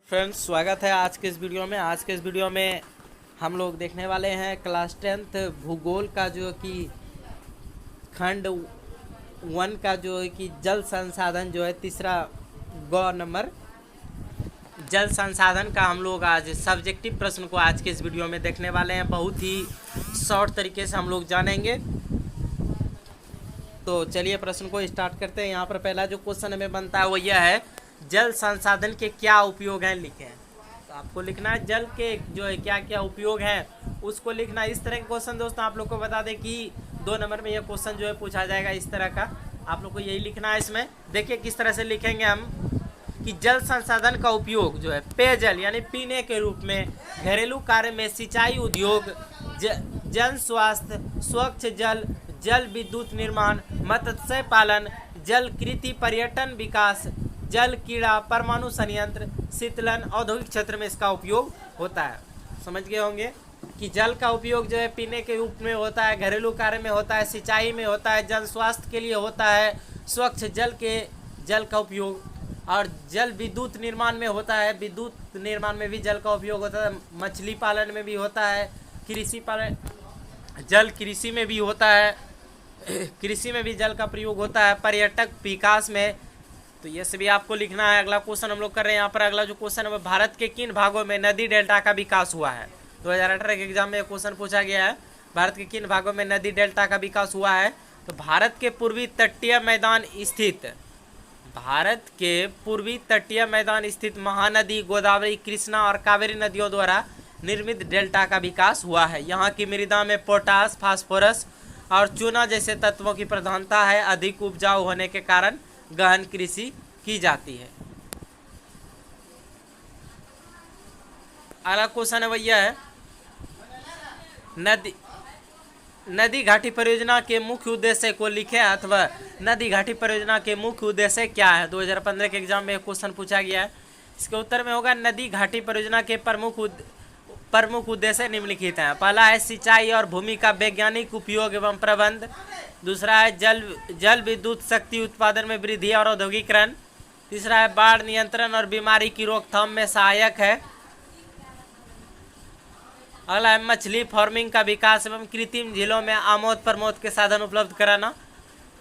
Friends, स्वागत है आज के इस वीडियो में। आज के इस वीडियो में हम लोग देखने वाले हैं क्लास 10th भूगोल का जो कि खंड 1 का जो है कि जल संसाधन जो है तीसरा ग नंबर जल संसाधन का हम लोग आज सब्जेक्टिव प्रश्न को आज के इस वीडियो में देखने वाले हैं। बहुत ही शॉर्ट तरीके से हम लोग जानेंगे। तो चलिए प्रश्न को स्टार्ट करते हैं। यहाँ पर पहला जो क्वेश्चन हमें बनता है वो यह है, जल संसाधन के क्या उपयोग हैं लिखें। तो आपको लिखना है जल के जो है क्या क्या उपयोग हैं उसको लिखना। इस तरह के क्वेश्चन दोस्तों आप लोग को बता दें कि 2 नंबर में यह क्वेश्चन जो है पूछा जाएगा। इस तरह का आप लोग को यही लिखना है। इसमें देखिए किस तरह से लिखेंगे हम कि जल संसाधन का उपयोग जो है पेयजल यानी पीने के रूप में, घरेलू कार्य में, सिंचाई उद्योग, जन स्वास्थ्य, स्वच्छ जल, जल विद्युत निर्माण, मत्स्य पालन, जल कृषि, पर्यटन विकास, जल कीड़ा, परमाणु संयंत्र, शीतलन, औद्योगिक क्षेत्र में इसका उपयोग होता है। समझ गए होंगे कि जल का उपयोग जो है पीने के रूप में होता है, घरेलू कार्य में होता है, सिंचाई में होता है, जन स्वास्थ्य के लिए होता है, स्वच्छ जल का उपयोग, और जल विद्युत निर्माण में होता है। विद्युत निर्माण में भी जल का उपयोग होता है। मछली पालन में भी होता है, कृषि पालन, जल कृषि में भी होता है, कृषि में भी जल का प्रयोग होता है, पर्यटक विकास में। तो ये सभी आपको लिखना है। अगला क्वेश्चन हम लोग कर रहे हैं यहाँ पर। अगला जो क्वेश्चन है भारत के किन भागों में नदी डेल्टा का विकास हुआ है। 2018 के एग्जाम में क्वेश्चन पूछा गया है, भारत के किन भागों में नदी डेल्टा का विकास हुआ है। तो भारत के पूर्वी तटीय मैदान स्थित महानदी गोदावरी, कृष्णा और कावेरी नदियों द्वारा निर्मित डेल्टा का विकास हुआ है। यहाँ की मृदा में पोटास, फास्फोरस और चूना जैसे तत्वों की प्रधानता है। अधिक उपजाऊ होने के कारण गहन कृषि की जाती है। अगला क्वेश्चन है भैया है, नदी घाटी परियोजना के मुख्य उद्देश्य को लिखें अथवा नदी घाटी परियोजना के मुख्य उद्देश्य क्या है। 2015 के एग्जाम में क्वेश्चन पूछा गया है। इसके उत्तर में होगा नदी घाटी परियोजना के प्रमुख उद्देश्य निम्नलिखित हैं। पहला है सिंचाई और भूमि का वैज्ञानिक उपयोग एवं प्रबंध। दूसरा है जल विद्युत शक्ति उत्पादन में वृद्धि और औद्योगिकरण। तीसरा है बाढ़ नियंत्रण और बीमारी की रोकथाम में सहायक है। अगला है मछली फार्मिंग का विकास एवं कृत्रिम झीलों में आमोद प्रमोद के साधन उपलब्ध कराना।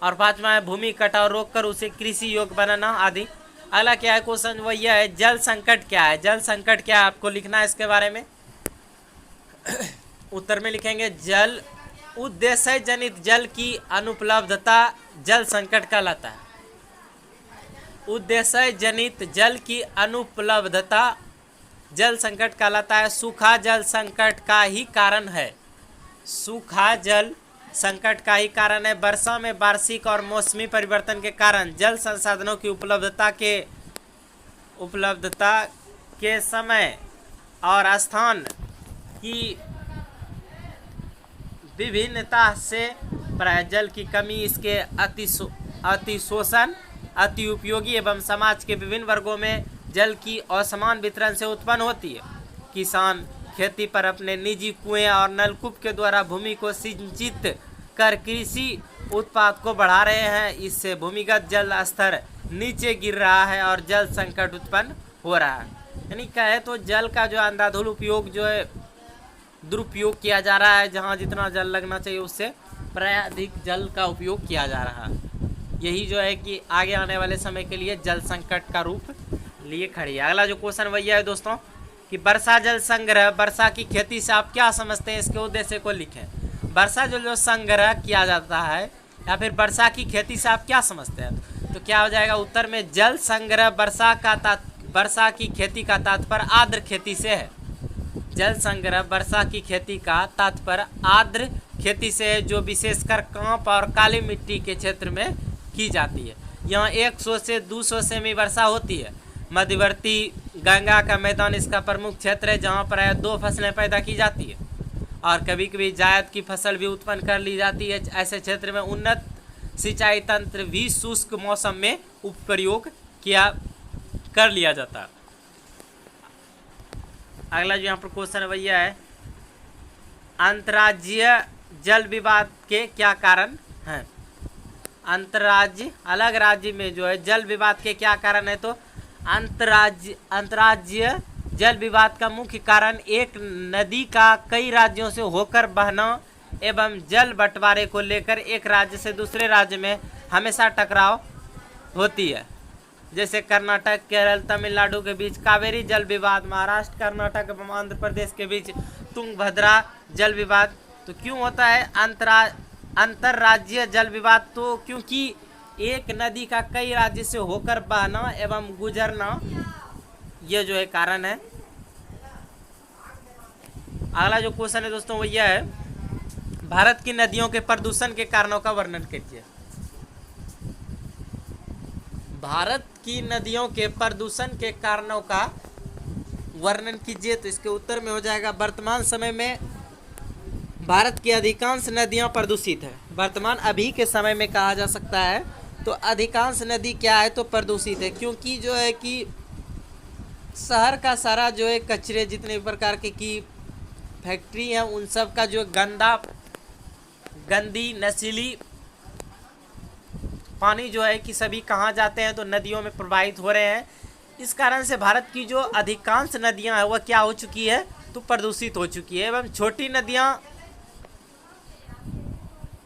और पांचवा है भूमि कटाव रोककर उसे कृषि योग्य बनाना आदि। अगला क्या है क्वेश्चन वो यह है, जल संकट क्या है। जल संकट क्या है आपको लिखना है इसके बारे में। उत्तर में लिखेंगे जल उद्देश्य जनित जल की अनुपलब्धता जल संकट कहलाता है। उद्देश्य जनित जल की अनुपलब्धता जल संकट कहलाता है। सूखा जल संकट का ही कारण है। सूखा जल संकट का ही कारण है। वर्षा में वार्षिक और मौसमी परिवर्तन के कारण जल संसाधनों की उपलब्धता के समय और स्थान की विभिन्नता से प्राय जल की कमी, इसके अतिशोषण, अति उपयोगी एवं समाज के विभिन्न वर्गों में जल की असमान वितरण से उत्पन्न होती है। किसान खेती पर अपने निजी कुएं और नलकूप के द्वारा भूमि को सिंचित कर कृषि उत्पाद को बढ़ा रहे हैं। इससे भूमिगत जल स्तर नीचे गिर रहा है और जल संकट उत्पन्न हो रहा है। यानी कहे तो जल का जो अंधाधुंध उपयोग जो है दुरुपयोग किया जा रहा है। जहाँ जितना जल लगना चाहिए उससे प्राय अधिक जल का उपयोग किया जा रहा है। यही जो है कि आगे आने वाले समय के लिए जल संकट का रूप लिए खड़ी है। अगला जो क्वेश्चन वही है दोस्तों कि वर्षा जल संग्रह, वर्षा की खेती से आप क्या समझते हैं, इसके उद्देश्य को लिखें। वर्षा जल जो संग्रह किया जाता है या फिर वर्षा की खेती से आप क्या समझते हैं। तो क्या हो जाएगा उत्तर में जल संग्रह वर्षा की खेती का तात्पर्य आर्द्र खेती से है। जल संग्रह वर्षा की खेती का तात्पर्य आर्द्र खेती से है, जो विशेषकर कांप और काली मिट्टी के क्षेत्र में की जाती है। यहाँ 100 से 200 सेमी वर्षा होती है। मध्यवर्ती गंगा का मैदान इसका प्रमुख क्षेत्र है, जहाँ पर 2 फसलें पैदा की जाती है और कभी कभी जायद की फसल भी उत्पन्न कर ली जाती है। ऐसे क्षेत्र में उन्नत सिंचाई तंत्र भी शुष्क मौसम में प्रयोग कर लिया जाता है। अगला जो यहाँ पर क्वेश्चन है भैया है, अंतर्राज्यीय जल विवाद के क्या कारण हैं। अंतर्राज्य अलग राज्य में जो है जल विवाद के क्या कारण है। तो अंतर्राज्यीय जल विवाद का मुख्य कारण एक नदी का कई राज्यों से होकर बहना एवं जल बंटवारे को लेकर एक राज्य से दूसरे राज्य में हमेशा टकराव होती है। जैसे कर्नाटक, केरल, तमिलनाडु के बीच कावेरी जल विवाद, महाराष्ट्र, कर्नाटक एवं आंध्र प्रदेश के बीच तुंगभद्रा जल विवाद। तो क्यों होता है अंतर्राज्यीय जल विवाद? तो क्योंकि एक नदी का कई राज्य से होकर बहना एवं गुजरना, ये जो है कारण है। अगला जो क्वेश्चन है दोस्तों वो यह है, भारत की नदियों के प्रदूषण के कारणों का वर्णन कीजिए। भारत की नदियों के प्रदूषण के कारणों का वर्णन कीजिए। तो इसके उत्तर में हो जाएगा, वर्तमान समय में भारत की अधिकांश नदियां प्रदूषित है। वर्तमान अभी के समय में कहा जा सकता है तो अधिकांश नदी क्या है तो प्रदूषित है, क्योंकि जो है कि शहर का सारा जो है कचरे, जितने प्रकार की फैक्ट्री हैं, उन सब का जो गंदी नशीली पानी जो है कि सभी कहाँ जाते हैं तो नदियों में प्रवाहित हो रहे हैं। इस कारण से भारत की जो अधिकांश नदियां हैं वह क्या हो चुकी है तो प्रदूषित हो चुकी है। एवं छोटी नदियां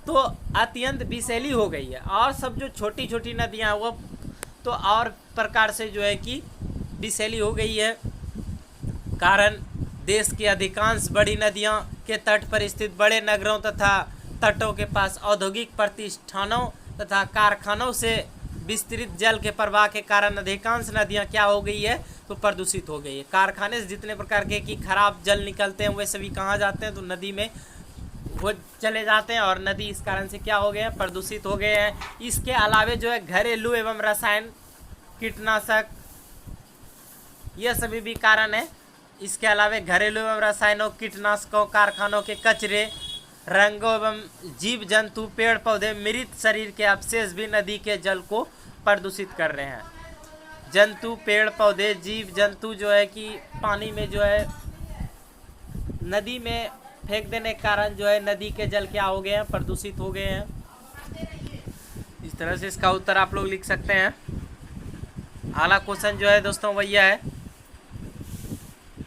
तो अत्यंत विषैली हो गई है, और सब जो छोटी छोटी नदियां हैं वो तो और प्रकार से जो है कि विषैली हो गई है। कारण देश की अधिकांश बड़ी नदियां के तट पर स्थित बड़े नगरों तथा तटों के पास औद्योगिक प्रतिष्ठानों तथा कारखानों से विस्तृत जल के प्रवाह के कारण अधिकांश नदियां क्या हो गई है तो प्रदूषित हो गई है। कारखाने से जितने प्रकार के कि खराब जल निकलते हैं वे सभी कहाँ जाते हैं तो नदी में वो चले जाते हैं, और नदी इस कारण से क्या हो गए हैं प्रदूषित हो गए हैं। इसके अलावे जो है घरेलू एवं रसायन, कीटनाशक, ये सभी भी कारण है। इसके अलावे घरेलू एवं रसायनों, कीटनाशकों, कारखानों के कचरे, रंगों एवं जीव जंतु, पेड़ पौधे, मृत शरीर के अवशेष भी नदी के जल को प्रदूषित कर रहे हैं। जंतु, पेड़ पौधे, जीव जंतु जो है कि पानी में जो है नदी में फेंक देने के कारण जो है नदी के जल क्या हो गए हैं प्रदूषित हो गए हैं। इस तरह से इसका उत्तर आप लोग लिख सकते हैं। अगला क्वेश्चन जो है दोस्तों वही है,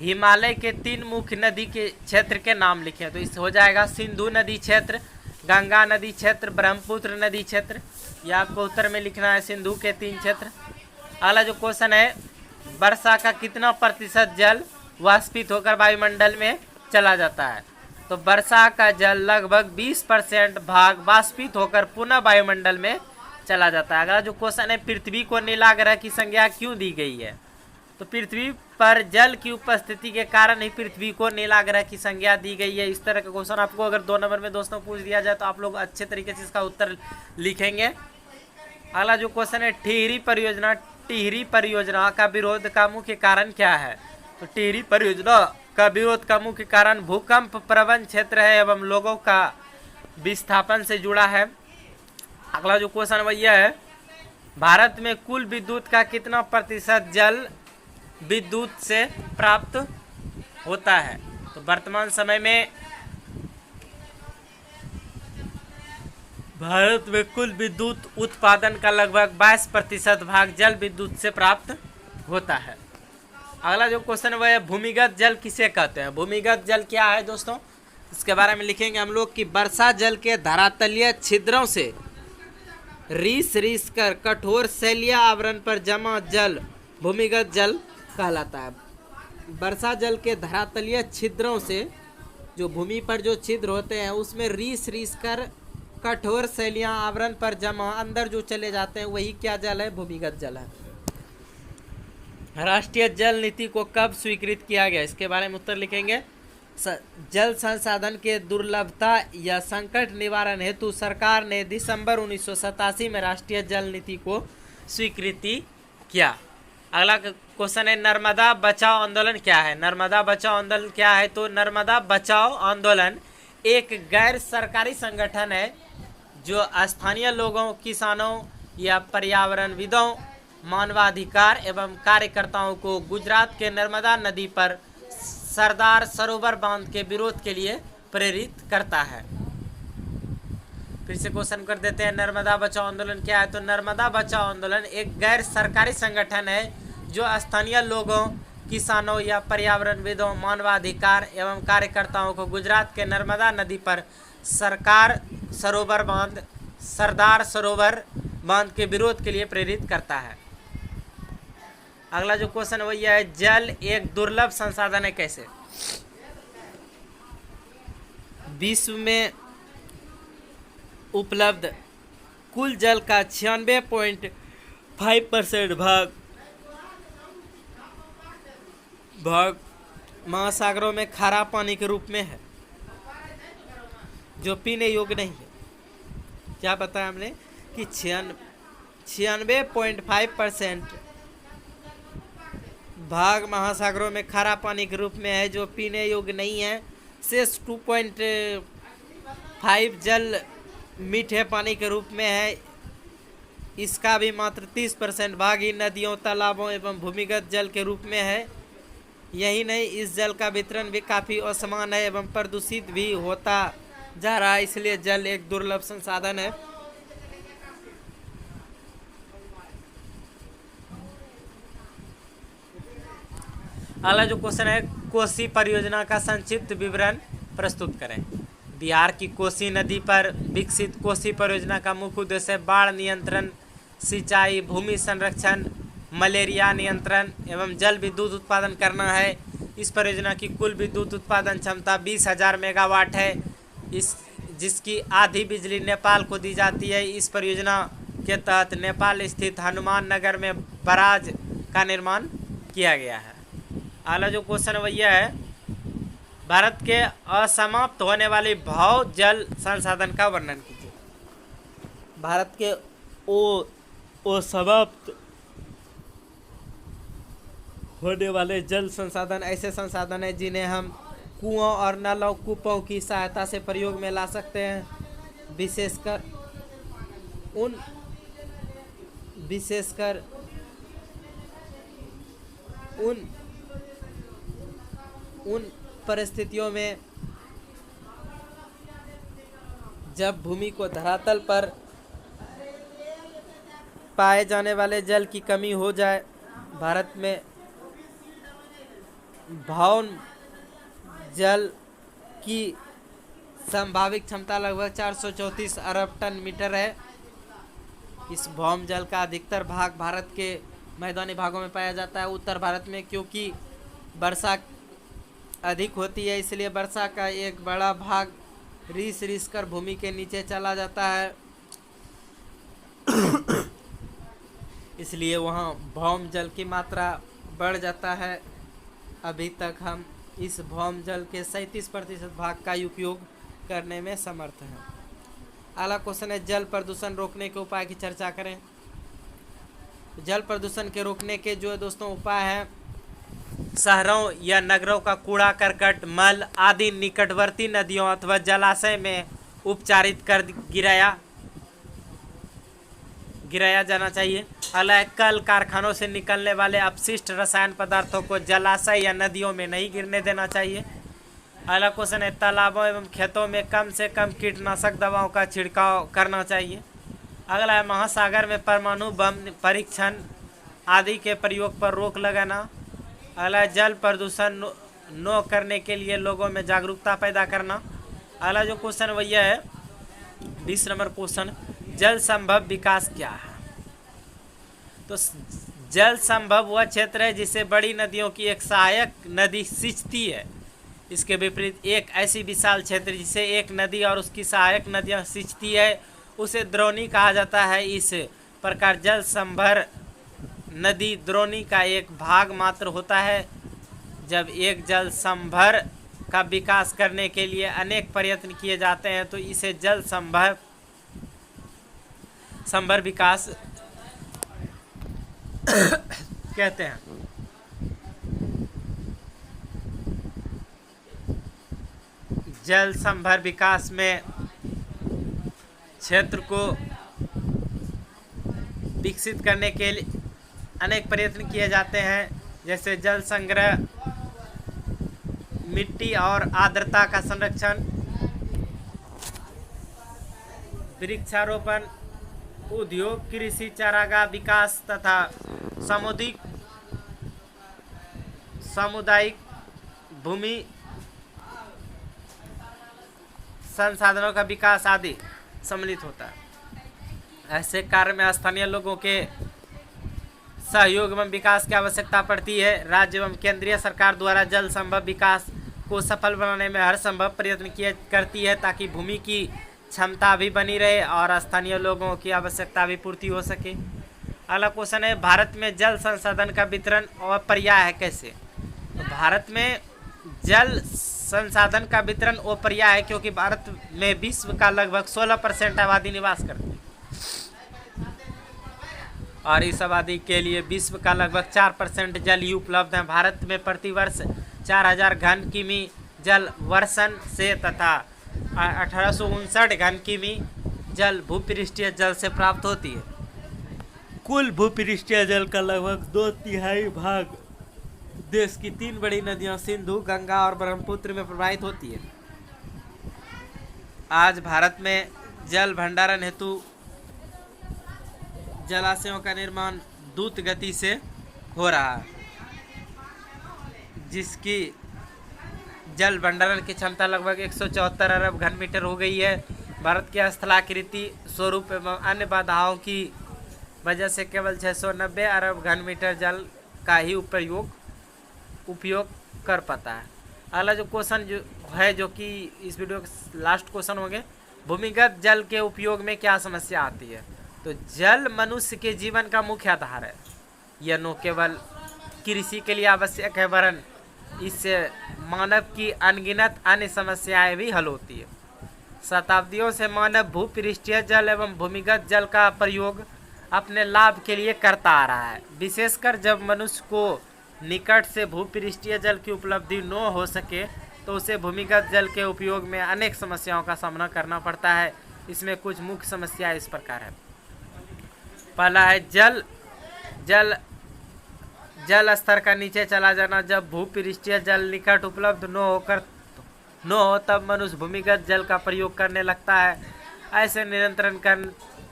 हिमालय के 3 मुख्य नदी के क्षेत्र के नाम लिखें। तो इस हो जाएगा सिंधु नदी क्षेत्र, गंगा नदी क्षेत्र, ब्रह्मपुत्र नदी क्षेत्र। यह आपको उत्तर में लिखना है, सिंधु के 3 क्षेत्र। अगला जो क्वेश्चन है, वर्षा का कितना प्रतिशत जल वाष्पित होकर वायुमंडल में चला जाता है? तो वर्षा का जल लगभग 20% भाग वाष्पित होकर पुनः वायुमंडल में चला जाता है। अगला जो क्वेश्चन है, पृथ्वी को नीला ग्रह की संज्ञा क्यों दी गई है? तो पृथ्वी पर जल की उपस्थिति के कारण ही पृथ्वी को नीला ग्रह की संज्ञा दी गई है। इस तरह का क्वेश्चन आपको अगर 2 नंबर में दोस्तों पूछ दिया जाए तो आप लोग अच्छे तरीके से इसका उत्तर लिखेंगे। अगला जो क्वेश्चन है, टिहरी परियोजना का विरोध का मुख्य कारण क्या है? तो टिहरी परियोजना का विरोध का मुख्य कारण भूकंप प्रवण क्षेत्र है एवं लोगों का विस्थापन से जुड़ा है। अगला जो क्वेश्चन वह यह है, भारत में कुल विद्युत का कितना प्रतिशत जल विद्युत से प्राप्त होता है? तो वर्तमान समय में भारत में कुल विद्युत उत्पादन का लगभग 22% भाग जल विद्युत से प्राप्त होता है। अगला जो क्वेश्चन वह है, भूमिगत जल किसे कहते हैं? भूमिगत जल क्या है दोस्तों, इसके बारे में लिखेंगे हम लोग कि वर्षा जल के धरातलीय छिद्रों से रीस कर कठोर शैलीय आवरण पर जमा जल भूमिगत जल कहलाता है। वर्षा जल के धरातलीय छिद्रों से, जो भूमि पर जो छिद्र होते हैं उसमें रीस कर कठोर शैलियाँ आवरण पर जमा अंदर जो चले जाते हैं वही क्या जल है? भूमिगत जल है। राष्ट्रीय जल नीति को कब स्वीकृत किया गया? इसके बारे में उत्तर लिखेंगे, जल संसाधन के दुर्लभता या संकट निवारण हेतु सरकार ने दिसंबर 1987 में राष्ट्रीय जल नीति को स्वीकृति किया। अगला क्वेश्चन है, नर्मदा बचाओ आंदोलन क्या है? नर्मदा बचाओ आंदोलन क्या है? तो नर्मदा बचाओ आंदोलन एक गैर सरकारी संगठन है जो स्थानीय लोगों, किसानों या पर्यावरणविदों, मानवाधिकार एवं कार्यकर्ताओं को गुजरात के नर्मदा नदी पर सरदार सरोवर बांध के विरोध के लिए प्रेरित करता है। फिर से क्वेश्चन कर देते हैं, नर्मदा बचाओ आंदोलन क्या है? तो नर्मदा बचाओ आंदोलन एक गैर सरकारी संगठन है जो स्थानीय लोगों, किसानों या पर्यावरणविदों, मानवाधिकार एवं कार्यकर्ताओं को गुजरात के नर्मदा नदी पर सरदार सरोवर बांध के विरोध के लिए प्रेरित करता है। अगला जो क्वेश्चन है वो यह है, जल एक दुर्लभ संसाधन है कैसे? विश्व में उपलब्ध कुल जल का 96.5% भाग महासागरों में खारा पानी के रूप में है, जो पीने योग्य नहीं है। क्या बताया हमने कि 96.5% भाग महासागरों में खारा पानी के रूप में है, जो पीने योग्य नहीं है। शेष 2.5 जल मीठे पानी के रूप में है। इसका भी मात्र 30% भाग ही नदियों, तालाबों एवं भूमिगत जल के रूप में है। यही नहीं, इस जल का वितरण भी काफ़ी असमान है एवं प्रदूषित भी होता जा रहा है, इसलिए जल एक दुर्लभ संसाधन है। अगला जो क्वेश्चन है, कोसी परियोजना का संक्षिप्त विवरण प्रस्तुत करें। बिहार की कोसी नदी पर विकसित कोसी परियोजना का मुख्य उद्देश्य बाढ़ नियंत्रण, सिंचाई, भूमि संरक्षण, मलेरिया नियंत्रण एवं जल विद्युत उत्पादन करना है। इस परियोजना की कुल विद्युत उत्पादन क्षमता 20,000 मेगावाट है, जिसकी आधी बिजली नेपाल को दी जाती है। इस परियोजना के तहत नेपाल स्थित हनुमान नगर में बराज का निर्माण किया गया है। अगला जो क्वेश्चन वो यह है, भारत के असमाप्त होने वाले भू जल संसाधन का वर्णन कीजिए। भारत के असमाप्त होने वाले जल संसाधन ऐसे संसाधन हैं जिन्हें हम कुओं और नलकूपों की सहायता से प्रयोग में ला सकते हैं। विशेषकर उन परिस्थितियों में जब भूमि को धरातल पर पाए जाने वाले जल की कमी हो जाए। भारत में भौम जल की संभावित क्षमता लगभग 434 अरब टन मीटर है। इस भौम जल का अधिकतर भाग भारत के मैदानी भागों में पाया जाता है। उत्तर भारत में क्योंकि वर्षा अधिक होती है, इसलिए वर्षा का एक बड़ा भाग रिस कर भूमि के नीचे चला जाता है। इसलिए वहाँ भौम जल की मात्रा बढ़ जाता है। अभी तक हम इस भौम जल के 37% भाग का उपयोग करने में समर्थ हैं। अगला क्वेश्चन है, जल प्रदूषण रोकने के उपाय की चर्चा करें। जल प्रदूषण के रोकने के जो दोस्तों उपाय हैं, शहरों या नगरों का कूड़ा करकट, मल आदि निकटवर्ती नदियों अथवा जलाशय में उपचारित कर गिराया जाना चाहिए। अगला कल कारखानों से निकलने वाले अपशिष्ट रसायन पदार्थों को जलाशय या नदियों में नहीं गिरने देना चाहिए। अगला क्वेश्चन है, तालाबों एवं खेतों में कम से कम कीटनाशक दवाओं का छिड़काव करना चाहिए। अगला है, महासागर में परमाणु बम परीक्षण आदि के प्रयोग पर रोक लगाना। अगला है, जल प्रदूषण न करने के लिए लोगों में जागरूकता पैदा करना। अगला जो क्वेश्चन वह है 20 नंबर क्वेश्चन, जल संभव विकास क्या है? तो जल संभव वह क्षेत्र है जिसे बड़ी नदियों की एक सहायक नदी सिंचती है। इसके विपरीत एक ऐसी विशाल क्षेत्र जिसे एक नदी और उसकी सहायक नदियाँ सिंचती है उसे द्रोणी कहा जाता है। इस प्रकार जल संभर नदी द्रोणी का एक भाग मात्र होता है। जब एक जल संभर का विकास करने के लिए अनेक प्रयत्न किए जाते हैं तो इसे जल संभर विकास कहते हैं। जल संभर विकास में क्षेत्र को विकसित करने के लिए अनेक प्रयत्न किए जाते हैं, जैसे जल संग्रह, मिट्टी और आर्द्रता का संरक्षण, वृक्षारोपण, उद्योग, कृषि, चारागाह विकास तथा सामुदायिक भूमि संसाधनों का विकास आदि सम्मिलित होता है। ऐसे कार्य में स्थानीय लोगों के सहयोग एवं विकास की आवश्यकता पड़ती है। राज्य एवं केंद्रीय सरकार द्वारा जल संभव विकास को सफल बनाने में हर संभव प्रयत्न किए करती है ताकि भूमि की क्षमता भी बनी रहे और स्थानीय लोगों की आवश्यकता भी पूर्ति हो सके। अगला क्वेश्चन है, भारत में जल संसाधन का वितरण और पर्याय है कैसे? तो भारत में जल संसाधन का वितरण और पर्याय है क्योंकि भारत में विश्व का लगभग 16% आबादी निवास करती है और इस आबादी के लिए विश्व का लगभग 4% जल ही उपलब्ध है। भारत में प्रतिवर्ष 4000 घन किमी जल वर्षण से तथा 1859 घन किमी जल भूपृष्ठीय जल से प्राप्त होती है। कुल भूपृष्ठीय जल का लगभग 2/3 भाग देश की 3 बड़ी नदियों सिंधु, गंगा और ब्रह्मपुत्र में प्रवाहित होती है। आज भारत में जल भंडारण हेतु जलाशयों का निर्माण द्रुत गति से हो रहा है, जिसकी जल भंडारण की क्षमता लगभग 174 अरब घन मीटर हो गई है। भारत की स्थलाकृति स्वरूप एवं अन्य बाधाओं की वजह से केवल 690 अरब घन मीटर जल का ही उपयोग कर पाता है। अगला जो क्वेश्चन जो कि इस वीडियो का लास्ट क्वेश्चन हो गए, भूमिगत जल के उपयोग में क्या समस्या आती है? तो जल मनुष्य के जीवन का मुख्य आधार है। यह न केवल कृषि के लिए आवश्यक है वरन इससे मानव की अनगिनत अन्य समस्याएं भी हल होती है। शताब्दियों से मानव भूपृष्ठीय जल एवं भूमिगत जल का प्रयोग अपने लाभ के लिए करता आ रहा है। विशेषकर जब मनुष्य को निकट से भूपृष्ठीय जल की उपलब्धि न हो सके तो उसे भूमिगत जल के उपयोग में अनेक समस्याओं का सामना करना पड़ता है। इसमें कुछ मुख्य समस्याएं इस प्रकार है। पहला है जल स्तर का नीचे चला जाना। जब भूपृष्ठीय जल निकट उपलब्ध न हो तब मनुष्य भूमिगत जल का प्रयोग करने लगता है। ऐसे निरंतरण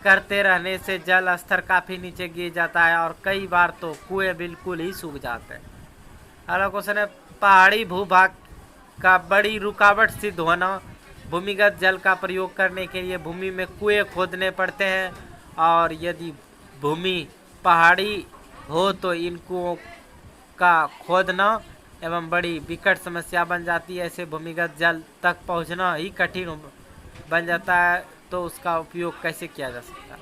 करते रहने से जल स्तर काफ़ी नीचे गिर जाता है और कई बार तो कुएं बिल्कुल ही सूख जाते हैं। अगला क्वेश्चन है, पहाड़ी भूभाग का बड़ी रुकावट सिद्ध होना। भूमिगत जल का प्रयोग करने के लिए भूमि में कुएं खोदने पड़ते हैं और यदि भूमि पहाड़ी हो तो इन कुओं का खोदना एवं बड़ी विकट समस्या बन जाती है। ऐसे भूमिगत जल तक पहुंचना ही कठिन बन जाता है, तो उसका उपयोग कैसे किया जा सकता है?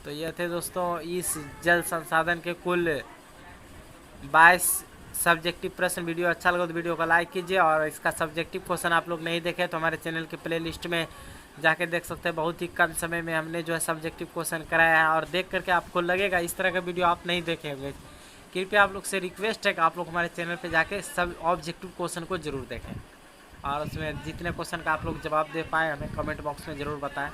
तो ये थे दोस्तों इस जल संसाधन के कुल 22 सब्जेक्टिव प्रश्न। वीडियो अच्छा लगा तो वीडियो को लाइक कीजिए और इसका सब्जेक्टिव क्वेश्चन आप लोग नहीं देखे तो हमारे चैनल के प्लेलिस्ट में जाके देख सकते हैं। बहुत ही कम समय में हमने जो है सब्जेक्टिव क्वेश्चन कराया है और देख करके आपको लगेगा इस तरह का वीडियो आप नहीं देखे होंगे। कृपया आप लोग से रिक्वेस्ट है कि आप लोग हमारे चैनल पे जाके सब ऑब्जेक्टिव क्वेश्चन को ज़रूर देखें और उसमें जितने क्वेश्चन का आप लोग जवाब दे पाए हमें कमेंट बॉक्स में ज़रूर बताएं।